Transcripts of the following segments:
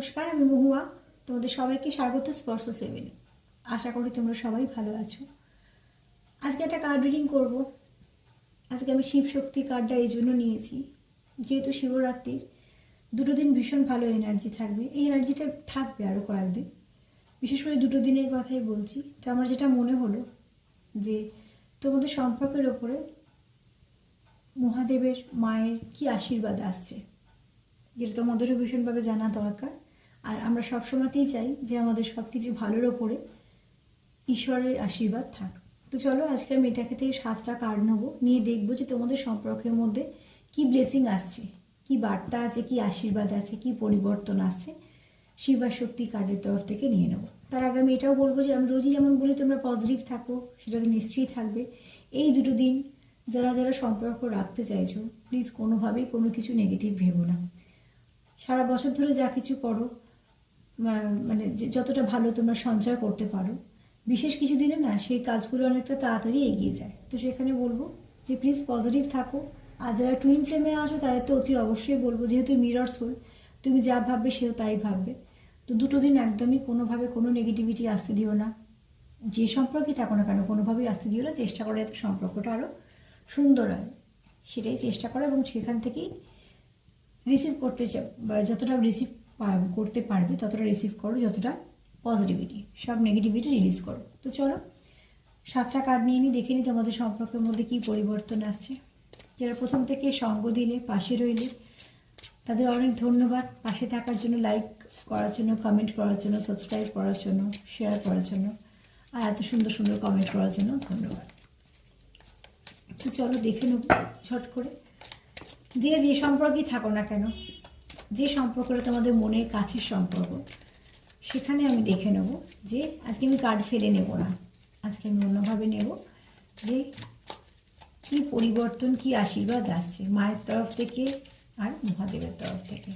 নমস্কার, আমি মহুয়া। তোমাদের সবাইকে স্বাগত স্পর্শ সেভেনে। আশা করি তোমরা সবাই ভালো আছো। আজকে একটা কার্ড রিডিং করব। আজকে আমি শিব শক্তি কার্ডটা এই জন্য নিয়েছি, যেহেতু শিবরাত্রির দুটো দিন ভীষণ ভালো এনার্জি থাকবে। এই এনার্জিটা থাকবে আরও কয়েকদিন, বিশেষ করে দুটো দিনের কথাই বলছি। তো আমার যেটা মনে হলো যে তোমাদের সম্পর্কের ওপরে মহাদেবের মায়ের কি আশীর্বাদ আসছে, যেটা তোমাদেরও ভীষণভাবে জানা দরকার। আর আমরা সবসময়তেই চাই যে আমাদের সব কিছু ভালোর ওপরে ঈশ্বরের আশীর্বাদ থাক। তো চলো আজকে আমি এটাকে থেকে 7টা কার্ড নেবো, নিয়ে দেখবো যে তোমাদের সম্পর্কের মধ্যে কি ব্লেসিং আসছে, কি বার্তা আছে, কি আশীর্বাদ আছে, কি পরিবর্তন আসছে শিবা শক্তি কার্ডের তরফ থেকে নিয়ে নেবো। তার আগে আমি এটাও বলবো যে আমি রোজই যেমন বলি তোমরা পজিটিভ থাকো, সেটা তো নিশ্চয়ই থাকবে। এই দুটো দিন যারা যারা সম্পর্ক রাখতে চাইছো, প্লিজ কোনোভাবেই কোনো কিছু নেগেটিভ ভেবো না। সারা বছর ধরে যা কিছু করো, মানে যতটা ভালো তোমরা সঞ্চয় করতে পারো, বিশেষ কিছু দিনে না সেই কাজগুলো অনেকটা তাড়াতাড়ি এগিয়ে যায়। তো সেখানে বলবো যে প্লিজ পজিটিভ থাকো। আর যারা টুইন ফ্লেমে আছো তাদের তো অতি অবশ্যই বলবো, যেহেতু মিরর সোল, তুমি যা ভাববে সেও তাই ভাববে। তো দুটো দিন একদমই কোনোভাবে কোনো নেগেটিভিটি আসতে দিও না। যে সম্পর্কই থাকো না কেন কোনোভাবেই আসতে দিও না। চেষ্টা করো যাতে সম্পর্কটা আরও সুন্দর হয়, সেটাই চেষ্টা করো। এবং সেখান থেকেই রিসিভ করতে চাও, বা যতটা রিসিভ করতে পারবে ততটা রিসিভ করো, যতটা পজিটিভিটি, সব নেগেটিভিটি রিলিজ করো। তো চলো 7টা কার্ড নিয়ে নিই, দেখে নিই তোমাদের সম্পর্কের মধ্যে কী পরিবর্তন আসছে। যারা প্রথম থেকে সঙ্গ দিলে, পাশে রইলে, তাদের অনেক ধন্যবাদ। পাশে থাকার জন্য, লাইক করার জন্য, কমেন্ট করার জন্য, সাবস্ক্রাইব করার জন্য, শেয়ার করার জন্য, আর এত সুন্দর সুন্দর কমেন্ট করার জন্য ধন্যবাদ। তো চলো দেখে নেব ঝট করে। যে যে সম্পর্কেই থাকো না কেন, যে সম্পর্কটা তোমাদের মনের কাছের সম্পর্ক, সেখানে আমি দেখে নেব যে আজকে আমি কার্ড ফেলে নেব না, আজকে আমি অন্যভাবে নেব যে কী পরিবর্তন, কী আশীর্বাদ আসছে মায়ের তরফ থেকে আর মহাদেবের তরফ থেকে।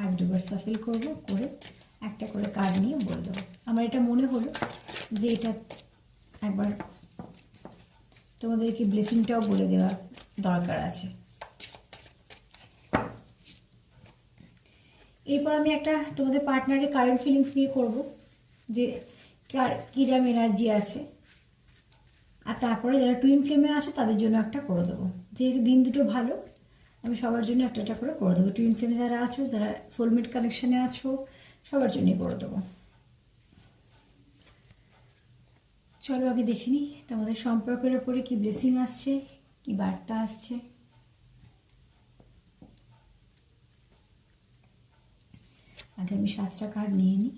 আর দুবার সফল করবো, করে একটা করে কার্ড নিয়ে বলে দেবো। আমার এটা মনে হলো যে এটা একবার তোমাদেরকে ব্লেসিংটাও বলে দেওয়া দরকার আছে। এরপর আমি একটা তোমাদের পার্টনারের কারেন্ট ফিলিংস নিয়ে করবো, যে কিরম এনার্জি আছে। আর তারপরে যারা টুইন ফ্লেমে আছে তাদের জন্য একটা করে দেবো। যেহেতু দিন দুটো ভালো, আমি সবার জন্য একটা একটা করে দেবো। টুইন ফ্লেমে যারা আছো, যারা সোলমেট কানেকশানে আছো, সবার জন্যই করে দেবো। চলো আগে দেখে নিই তোমাদের সম্পর্কের ওপরে কি ব্লেসিং আসছে, কি বার্তা আসছে। আগে আমি 7টা কার্ড নিয়ে নিই।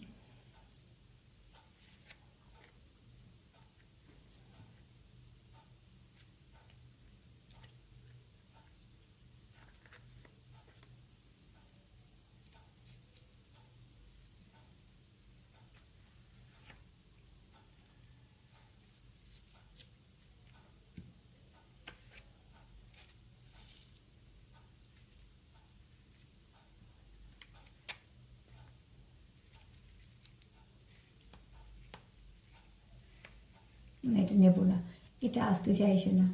এটা নেব না, এটা আসতে চাইছে না।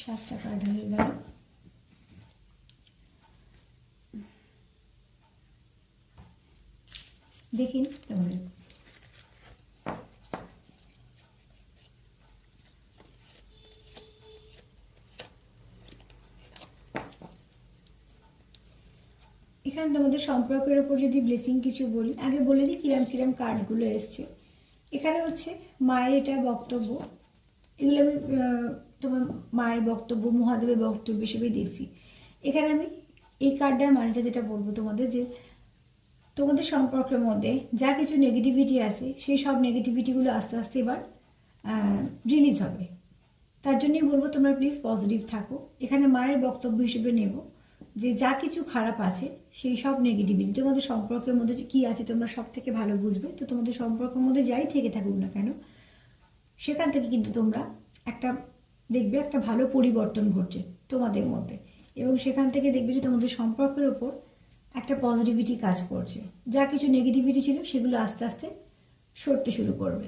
7টা কার্ড হয়ে গেল। দেখিন তোমাদের এখানে তোমাদের সম্পর্কের ওপর যদি ব্লেসিং কিছু বলি, আগে বলে দিই কিরম কিরম কার্ডগুলো এসছে। এখানে হচ্ছে মায়ের এটা বক্তব্য, এগুলো আমি তোমার মায়ের বক্তব্য, মহাদেবের বক্তব্য হিসেবেই দেখছি। এখানে আমি এই কার্ডটার মানেটা যেটা বলবো তোমাদের, যে তোমাদের সম্পর্কের মধ্যে যা কিছু নেগেটিভিটি আছে, সেই সব নেগেটিভিটিগুলো আস্তে আস্তে এবার রিলিজ হবে। তার জন্যই বলবো তোমরা প্লিজ পজিটিভ থাকো। এখানে মায়ের বক্তব্য হিসেবে নেব যে যা কিছু খারাপ আছে, সেই সব নেগেটিভিটি তোমাদের সম্পর্কের মধ্যে কী আছে তোমরা সব থেকে ভালো বুঝবে। তো তোমাদের সম্পর্কের মধ্যে যাই থেকে থাকুক না কেন, সেখান থেকে কিন্তু তোমরা একটা দেখবে একটা ভালো পরিবর্তন ঘটছে তোমাদের মধ্যে। এবং সেখান থেকে দেখবে যে তোমাদের সম্পর্কের ওপর একটা পজিটিভিটি কাজ করছে। যা কিছু নেগেটিভিটি ছিল সেগুলো আস্তে আস্তে সরতে শুরু করবে।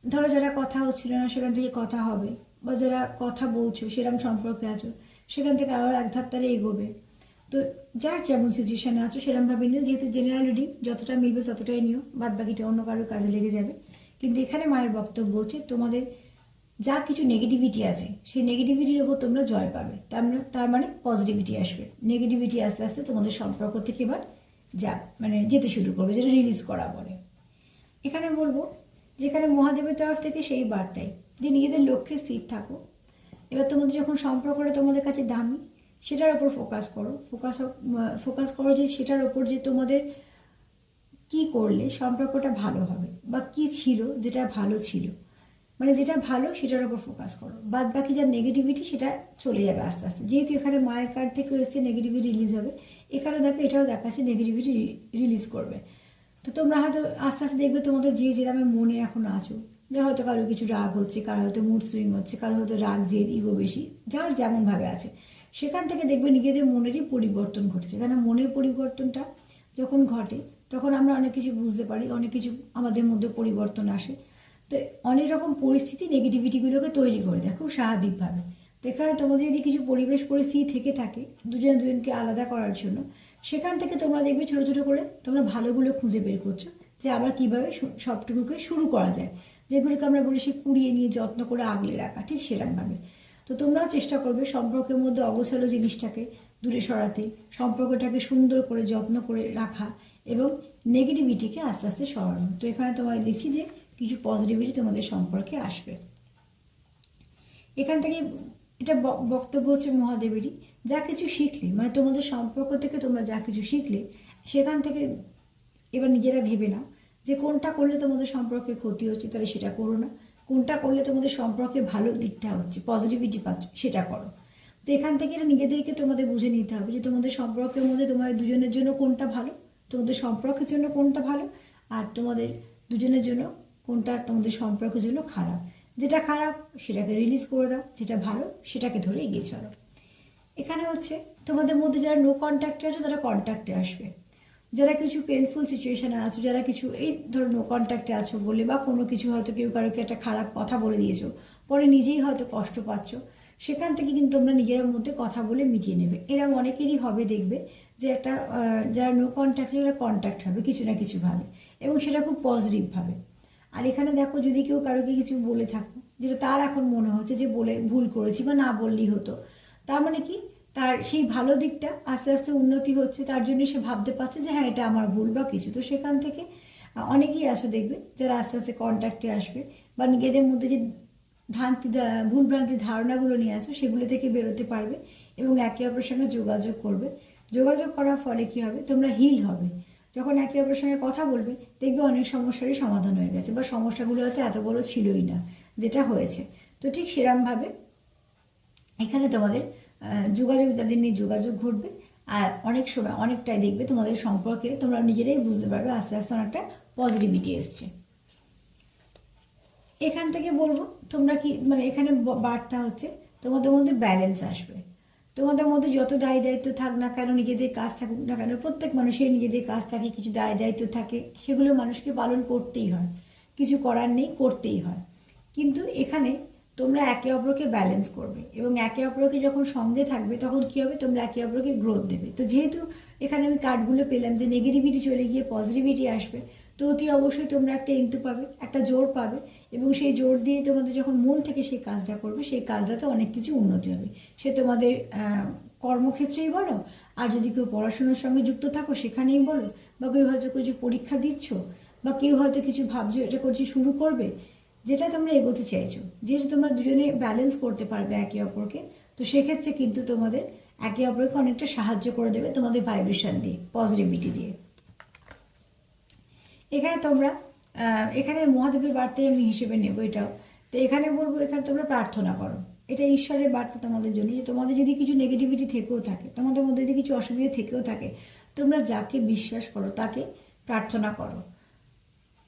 ধরো যারা কথা হচ্ছিল না, সেখান থেকে কথা হবে। বা যারা কথা বলছো সেরকম সম্পর্কে আছো, সেখান থেকে আরও এক ধাপ তারা এগোবে। তো যার যেমন সিচুয়েশানে আছো সেরকমভাবে নিও, যেহেতু জেনারেল রিডিং যতটা মিলবে ততটাই নিও, বাদ বাকিটা অন্য কারোর কাজে লেগে যাবে। কিন্তু এখানে মায়ের বক্তব্য বলছে তোমাদের যা কিছু নেগেটিভিটি আছে সেই নেগেটিভিটির ওপর তোমরা জয় পাবে, তার মানে পজিটিভিটি আসবে। নেগেটিভিটি আস্তে আস্তে তোমাদের সম্পর্ক থেকে এবার যেতে শুরু করবে, যেটা রিলিজ করা বলে। এখানে বলবো যেখানে মহাদেবের তরফ থেকে সেই বার্তাই যে নিজেদের লক্ষ্যে স্থির থাকো। এবার তোমাদের যখন সম্পর্কটা তোমাদের কাছে দামি, সেটার ওপর ফোকাস করো যে সেটার ওপর যে তোমাদের কি করলে সম্পর্কটা ভালো হবে, বা কি ছিল যেটা ভালো ছিল, মানে যেটা ভালো সেটার ওপর ফোকাস করো। বাদ বাকি যা নেগেটিভিটি সেটা চলে যাবে আস্তে আস্তে। যেহেতু এখানে মায়ের কার্ড থেকে এসছে নেগেটিভিটি রিলিজ হবে, এখানে দেখো এটাও দেখাচ্ছে নেগেটিভিটি রিলিজ করবে। তো তোমরা হয়তো আস্তে আস্তে দেখবে তোমাদের যে যেরকম মনে এখন আছো, যে হয়তো কারো কিছু রাগ হচ্ছে, কারো হয়তো মুড সুইং হচ্ছে, কারো হয়তো রাগ জেদ ইগো বেশি, যার যেমনভাবে আছে, সেখান থেকে দেখবে নিজেদের মনেরই পরিবর্তন ঘটেছে। কারণ মনের পরিবর্তনটা যখন ঘটে তখন আমরা অনেক কিছু বুঝতে পারি, অনেক কিছু আমাদের মধ্যে পরিবর্তন আসে। তো অনেক রকম পরিস্থিতি নেগেটিভিটিগুলোকে তৈরি করে দেয় খুব স্বাভাবিকভাবে। তো এখানে তোমাদের যদি কিছু পরিবেশ পরিস্থিতি থেকে থাকে দুজনকে আলাদা করার জন্য, সেখান থেকে তোমরা দেখবে ছোটো ছোটো করে তোমরা ভালোগুলো খুঁজে বের করছো, যে আবার কীভাবে সবটুকুকে শুরু করা যায়, যেগুলোকে আমরা বলি সে কুড়িয়ে নিয়ে যত্ন করে আগলে রাখা, ঠিক সেরকমভাবে। তো তোমরাও চেষ্টা করবে সম্পর্কের মধ্যে অগোছালো জিনিসটাকে দূরে সরাতে, সম্পর্কটাকে সুন্দর করে যত্ন করে রাখা এবং নেগেটিভিটিকে আস্তে আস্তে সরানো। তো এখানে তোমায় দেখছি যে কিছু পজিটিভিটি তোমাদের সম্পর্কে আসবে। এখান থেকে এটা বক্তব্য হচ্ছে মহাদেবেরই, যা কিছু শিখলে মানে তোমাদের সম্পর্ক থেকে তোমরা যা কিছু শিখলে সেখান থেকে এবার নিজেরা ভেবে নাও যে কোনটা করলে তোমাদের সম্পর্কে ক্ষতি হচ্ছে তাহলে সেটা করো না, কোনটা করলে তোমাদের সম্পর্কে ভালো দিকটা হচ্ছে, পজিটিভিটি পাচ্ছ, সেটা করো। তো এখান থেকে এটা নিজেদেরকে তোমাদের বুঝে নিতে হবে যে তোমাদের সম্পর্কের মধ্যে তোমাদের দুজনের জন্য কোনটা ভালো, তোমাদের সম্পর্কের জন্য কোনটা ভালো, আর তোমাদের দুজনের জন্য কোনটা তোমাদের সম্পর্কের জন্য খারাপ। যেটা খারাপ সেটাকে রিলিজ করে দাও, যেটা ভালো সেটাকে ধরে এগিয়ে চলো। এখানে হচ্ছে তোমাদের মধ্যে যারা নো কন্ট্যাক্টে আছো তারা কন্ট্যাক্টে আসবে, যারা কিছু পেনফুল সিচুয়েশানে আছো, যারা কিছু এই ধরো নো কন্ট্যাক্টে আছো বলে বা কোনো কিছু হয়তো কেউ কারোকে একটা খারাপ কথা বলে দিয়েছো, পরে নিজেই হয়তো কষ্ট পাচ্ছ, সেখান থেকে কিন্তু তোমরা নিজের মধ্যে কথা বলে মিটিয়ে নেবে। এরকম অনেকেরই হবে, দেখবে যে একটা যারা নো কন্ট্যাক্টে যারা কন্ট্যাক্ট হবে কিছু না কিছুভাবে, এবং সেটা খুব পজিটিভভাবে। আর এখানে দেখো যদি কেউ কারোকে কিছু বলে থাকো যেটা তার এখন মনে হচ্ছে যে বলে ভুল করেছি বা না বললেই হতো, তার মানে কি তার সেই ভালো দিকটা আস্তে আস্তে উন্নতি হচ্ছে, তার জন্য সে ভাবতে পারছে যে হ্যাঁ এটা আমার ভুল বা কিছু। তো সেখান থেকে অনেকেই আসো দেখবে যারা আস্তে আস্তে কন্ট্যাক্টে আসবে, বা নিজেদের মধ্যে যে ভুলভ্রান্তি ধারণাগুলো নিয়ে আছো সেগুলো থেকে বেরোতে পারবে এবং একে অপরের সঙ্গে যোগাযোগ করবে। যোগাযোগ করার ফলে কী হবে, তোমরা হিল হবে। যখন একে অপরের সঙ্গে কথা বলবে দেখবে অনেক সমস্যারই সমাধান হয়ে গেছে, বা সমস্যাগুলো হয়তো এত বড় ছিলই না যেটা হয়েছে। তো ঠিক সেরকমভাবে এখানে তোমাদের যোগাযোগ, তাদের নিয়ে যোগাযোগ ঘটবে, আর অনেক সময় অনেকটাই দেখবে তোমাদের সম্পর্কে তোমরা নিজেরাই বুঝতে পারবে আস্তে আস্তে অনেকটা পজিটিভিটি এসছে। এখান থেকে বলবো তোমরা কি মানে এখানে বার্তা হচ্ছে তোমাদের মধ্যে ব্যালেন্স আসবে। তোমাদের মধ্যে যত দায় দায়িত্ব থাক না কেন, নিজেদের কাজ থাকুক না কেন, প্রত্যেক মানুষের নিজেদের কাজ থাকে, কিছু দায় দায়িত্ব থাকে, সেগুলো মানুষকে পালন করতেই হয়, কিছু করার নেই, করতেই হয়। কিন্তু এখানে তোমরা একে অপরকে ব্যালেন্স করবে এবং একে অপরকে যখন সঙ্গে থাকবে তখন কী হবে, তোমরা একে অপরকে গ্রোথ দেবে। তো যেহেতু এখানে আমি কার্ডগুলো পেলাম যে নেগেটিভিটি চলে গিয়ে পজিটিভিটি আসবে, তো অতি অবশ্যই তোমরা একটা ইন্তু পাবে, একটা জোর পাবে, এবং সেই জোর দিয়ে তোমাদের যখন মন থেকে সেই কাজটা করবে সেই কাজটাতে অনেক কিছু উন্নতি হবে। সে তোমাদের কর্মক্ষেত্রেই বলো, আর যদি কেউ পড়াশোনার সঙ্গে যুক্ত থাকো সেখানেই বলো, বা কেউ হয়তো কিছু পরীক্ষা দিচ্ছ, বা কেউ হয়তো কিছু ভাবছো এটা করছি শুরু করবে, যেটা তোমরা এগোতে চাইছো, যেহেতু তোমরা দুজনে ব্যালেন্স করতে পারবে একে অপরকে, তো সেক্ষেত্রে কিন্তু তোমাদের একে অপরকে অনেকটা সাহায্য করে দেবে তোমাদের ভাইব্রেশন দিয়ে, পজিটিভিটি দিয়ে। এখানে তোমরা এখানে মহাদেবের বার্তায় আমি হিসেবে নেব এটাও। তো এখানে বলবো এখানে তোমরা প্রার্থনা করো, এটা ঈশ্বরের বার্তা তোমাদের জন্য, যে তোমাদের যদি কিছু নেগেটিভিটি থেকেও থাকে, তোমাদের মধ্যে যদি কিছু অসুবিধা থেকেও থাকে, তোমরা যাকে বিশ্বাস করো তাকে প্রার্থনা করো,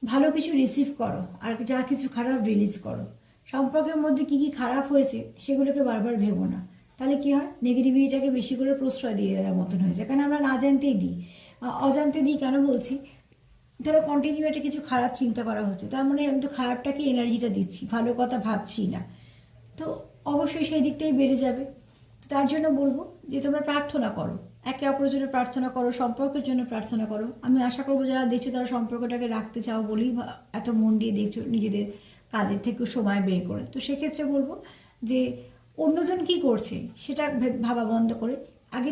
ভালো কিছু রিসিভ করো, আর যা কিছু খারাপ রিলিজ করো। সম্পর্কের মধ্যে কী কী খারাপ হয়েছে সেগুলোকে বারবার ভেবো না, তাহলে কী হয়, নেগেটিভিটিটাকে বেশি করে প্রশ্রয় দিয়ে দেওয়ার মতন হয়ে যায়। কারণ আমরা না জানতেই দিই, অজান্তে দিই। কেন বলছি, ধরো কন্টিনিউ একটা কিছু খারাপ চিন্তা করা হচ্ছে, তার মানে আমি তো খারাপটাকে এনার্জিটা দিচ্ছি, ভালো কথা ভাবছি না। তো অবশ্যই সেই দিকটাই বেড়ে যাবে। তো তার জন্য বলবো যে তোমরা প্রার্থনা করো, একে অপরের জন্য প্রার্থনা করো, সম্পর্কের জন্য প্রার্থনা করো। আমি আশা করবো যারা দেখছো তারা সম্পর্কটাকে রাখতে চাও বলেই এত মন দিয়ে দেখছো, নিজেদের কাজের থেকেও সময় বের করে। তো সেক্ষেত্রে বলবো যে অন্যজন কি করছে সেটা ভাবা বন্ধ করে আগে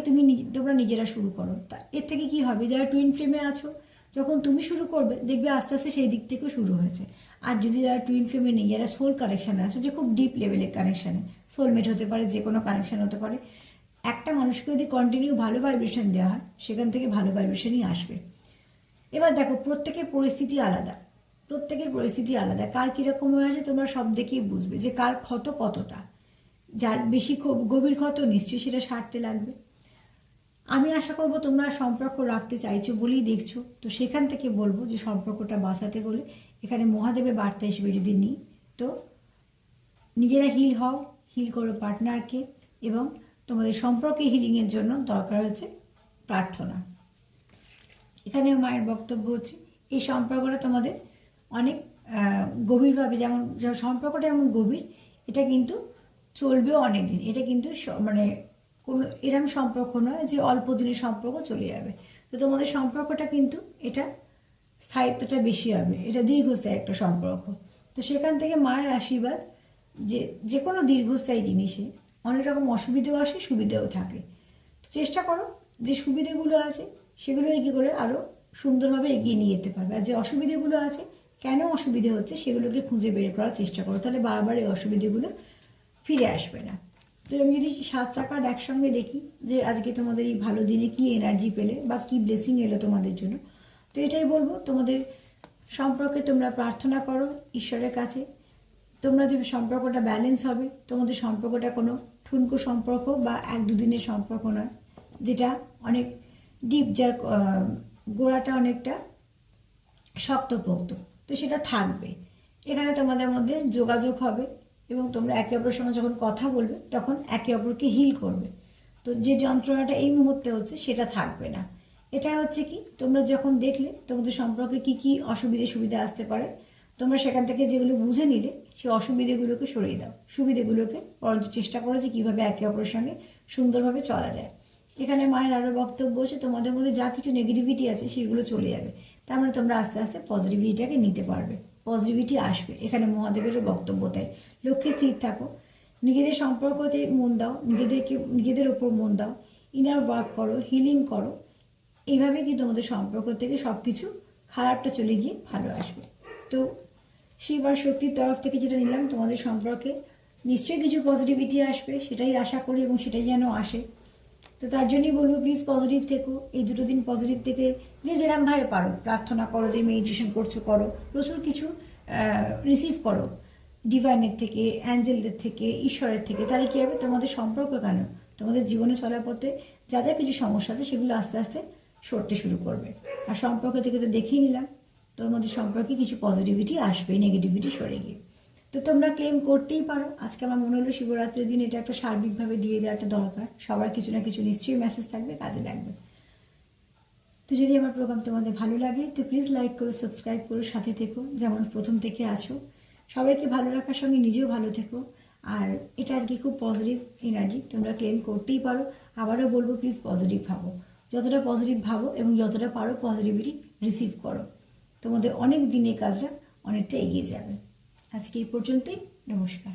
তোমরা নিজেরা শুরু করো। তা এর থেকে কি হবে, যারা টুইন ফ্লেমে আছো, যখন তুমি শুরু করবে দেখবে আস্তে আস্তে সেই দিক থেকেও শুরু হয়েছে। আর যদি যারা টুইন ফ্লেমে নেই, যারা সোল কানেকশানে আছো, যে খুব ডিপ লেভেলের কানেকশানে, সোলমেট হতে পারে, যে কোনো কানেকশান হতে পারে, একটা মানুষকে যদি কন্টিনিউ ভালো ভাইব্রেশন দেওয়া হয় সেখান থেকে ভালো ভাইব্রেশনই আসবে। এবার দেখো প্রত্যেকের পরিস্থিতি আলাদা, প্রত্যেকের পরিস্থিতি আলাদা, কার কীরকম হয়ে আছে তোমরা সব দেখেই বুঝবে যে কার ক্ষত কতটা। যার বেশি গভীর ক্ষত নিশ্চয়ই সেটা সারতে লাগবে। আমি আশা করব তোমরা সম্পর্ক রাখতে চাইছো বলেই দেখছো। তো সেখান থেকে বলবো যে সম্পর্কটা বাঁচাতে হলে এখানে মহাদেবের বার্তা হিসেবে যদি নিই, তো নিজেরা হিল হও, হিল করো পার্টনারকে, এবং তোমাদের সম্পর্কে হিলিংয়ের জন্য দরকার হচ্ছে প্রার্থনা। এখানেও মায়ের বক্তব্য হচ্ছে এই সম্পর্কটা তোমাদের অনেক গভীরভাবে, যেমন সম্পর্কটা এমন গভীর, এটা কিন্তু চলবেও অনেক দিন। এটা কিন্তু মানে কোনো এরম সম্পর্ক নয় যে অল্প দিনের সম্পর্ক চলে যাবে। তো তোমাদের সম্পর্কটা কিন্তু এটা স্থায়িত্বটা বেশি হবে, এটা দীর্ঘস্থায়ী একটা সম্পর্ক। তো সেখান থেকে মায়ের আশীর্বাদ যে যে কোনো দীর্ঘস্থায়ী জিনিসে অনেক রকম অসুবিধাও আসে, সুবিধাও থাকে। তো চেষ্টা করো যে সুবিধাগুলো আছে সেগুলো কী করে আরও সুন্দরভাবে এগিয়ে নিয়ে যেতে পারবে। আর যে অসুবিধাগুলো আছে, কেন অসুবিধে হচ্ছে সেগুলোকে খুঁজে বের করার চেষ্টা করো, তাহলে বারবার এই অসুবিধাগুলো ফিরে আসবে না। তো আমি যদি 7টা কার্ড একসঙ্গে দেখি যে আজকে তোমাদের এই ভালো দিনে কি এনার্জি পেলে বা কি ব্লেসিং এলো তোমাদের জন্য, তো এটাই বলবো তোমাদের সম্পর্কে তোমরা প্রার্থনা করো ঈশ্বরের কাছে। তোমরা যে সম্পর্কটা ব্যালেন্স হবে, তোমাদের সম্পর্কটা কোনো ঠুনকো সম্পর্ক বা 1-2 দিনের সম্পর্ক নয়, যেটা অনেক ডিপ, যার গোড়াটা অনেকটা শক্তপোক্ত, তো সেটা থাকবে। এখানে তোমাদের মধ্যে যোগাযোগ হবে এবং তোমরা একে অপরের সঙ্গে যখন কথা বলবে তখন একে অপরকে হিল করবে। তো যে যন্ত্রণাটা এই মুহূর্তে হচ্ছে সেটা থাকবে না। এটা হচ্ছে কি, তোমরা যখন দেখলে তোমাদের সম্পর্কে কি কি অসুবিধে সুবিধা আসতে পারে, তোমরা সেখান থেকে যেগুলো বুঝে নিলে সেই অসুবিধেগুলোকে সরিয়ে দাও, সুবিধেগুলোকে বরঞ্চ চেষ্টা করো যে কীভাবে একে অপরের সঙ্গে সুন্দরভাবে চলা যায়। এখানে মায়ের আরও বক্তব্য হচ্ছে তোমাদের মধ্যে যা কিছু নেগেটিভিটি আছে সেগুলো চলে যাবে, তার মানে তোমরা আস্তে আস্তে পজিটিভিটিটাকে নিতে পারবে, পজিটিভিটি আসবে। এখানে মহাদেবেরও বক্তব্য তাই। লক্ষ্যে স্থির থাকো, নিজেদের সম্পর্কতে মন দাও, নিজেদের ওপর মন দাও, ইনার ওয়ার্ক করো, হিলিং করো। এইভাবে কি তোমাদের সম্পর্ক থেকে সব কিছু খারাপটা চলে গিয়ে ভালো আসবে। তো শিব আর শক্তির তরফ থেকে যেটা নিলাম, তোমাদের সম্পর্কে নিশ্চয়ই কিছু পজিটিভিটি আসবে, সেটাই আশা করি এবং সেটাই যেন আসে। তো তার জন্যই বলবো প্লিজ পজিটিভ থেকো। এই 2 দিন পজিটিভ থেকে যে যেরকমভাবে পারো প্রার্থনা করো, যে মেডিটেশন করছো করো, প্রচুর কিছু রিসিভ করো ডিভাইনের থেকে, অ্যাঞ্জেলদের থেকে, ঈশ্বরের থেকে। তাহলে কী হবে, তোমাদের সম্পর্ক কেন, তোমাদের জীবনে চলার পথে যা যা কিছু সমস্যা আছে সেগুলো আস্তে আস্তে সরতে শুরু করবে। আর সম্পর্ক থেকে তো দেখিয়ে নিলাম তোমাদের সম্পর্কে কিছু পজিটিভিটি আসবে, নেগেটিভিটি সরে গিয়ে। তো তোমরা ক্লেম করতেই পারো। আজকে আমার মনে হলো শিবরাত্রির দিন এটা একটা সার্বিকভাবে দিয়ে দেওয়াটা দরকার, সবার কিছু না কিছু নিশ্চয়ই মেসেজ থাকবে, কাজে লাগবে। তো যদি আমার প্রোগ্রাম তোমাদের ভালো লাগে তো প্লিজ লাইক করো, সাবস্ক্রাইব করো, সাথে থেকো যেমন প্রথম থেকে আছো। সবাইকে ভালো রাখার সঙ্গে নিজেও ভালো থেকো। আর এটা আজকে খুব পজিটিভ এনার্জি, তোমরা ক্লেম করতেই পারো। আবারও বলবো প্লিজ পজিটিভ ভাবো, যতটা পজিটিভ ভাবো এবং যতটা পারো পজিটিভিটি রিসিভ করো, তোমাদের অনেক দিনের কাজটা অনেকটা এগিয়ে যাবে। আজকে এই পর্যন্তই, নমস্কার।